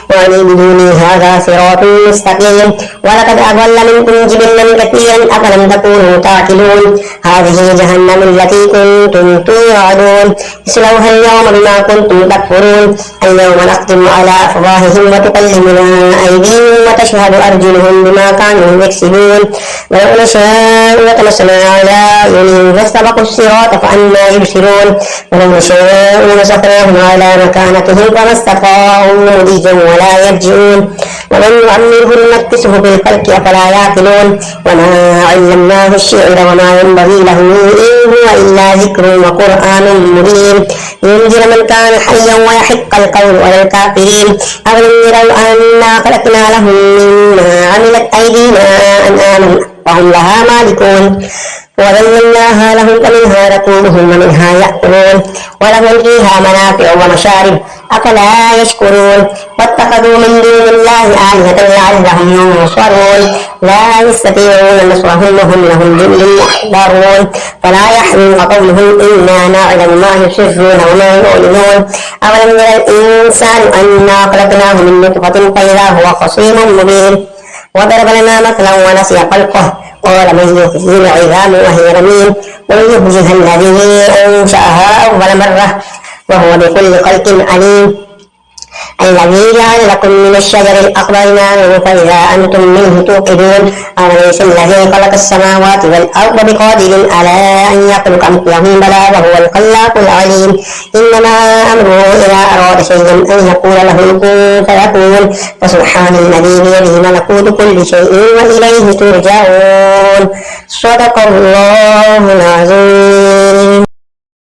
وأن اعبدوني هذا صراط مستقيم ولقد أضل منكم جبلا كثيرا أفلم تكونوا تعقلون هذه جهنم التي كنتم توعدون اصلوها اليوم بما كنتم تكفرون اليوم نختم على أفواههم وتكلمنا أيديهم وتشهد أرجلهم بما كانوا يكسبون ولو نشاء لطمسنا على أعينهم فاستبقوا الصراط فأنى يبصرون ولو نشاء لمسخناهم على مكانتهم فما استطاعوا مضيا ولا يرجعون ومن نعمره نكسه في الخلق أفلا يعقلون وما علمناه الشعر وما ينبغي له إن هو إلا ذكر وقرآن مبين لينذر من كان حيا ويحق القول على الكافرين أولم يروا أنا خلقنا لهم مما عملت أيدينا أنعاما وهم لها مالكون وذللناها لهم فمنها ركوبهم ومنها يأكلون ولهم فيها منافع ومشارب أفلا يشكرون واتخذوا من دون الله آلهة لعلهم ينصرون لا يستطيعون نصرهم وهم لهم جند محضرون فلا يحزنك قولهم إنا نعلم ما يسرون وما يعلنون أولم يرى الإنسان أنا خلقناه من نطفة فإذا هو خصيم مبين وضرب لنا مثلا ونسي خلقه قال من يحيي العظام وهي رميم قل يحييها الذي أنشأها أول مرة وهو بكل خلق عليم الذي جعل لكم من الشجر الأخضر نارا فإذا أنتم منه توقدون أوليس الذي خلق السماوات والأرض بقادر على أن يخلق مثلهم بلى وهو الخلاق العليم إنما أمره إذا أراد شيئا أن يقول له كن فيكون فسبحان الذي بيده ملكوت كل شيء وإليه ترجعون صدق الله العظيم.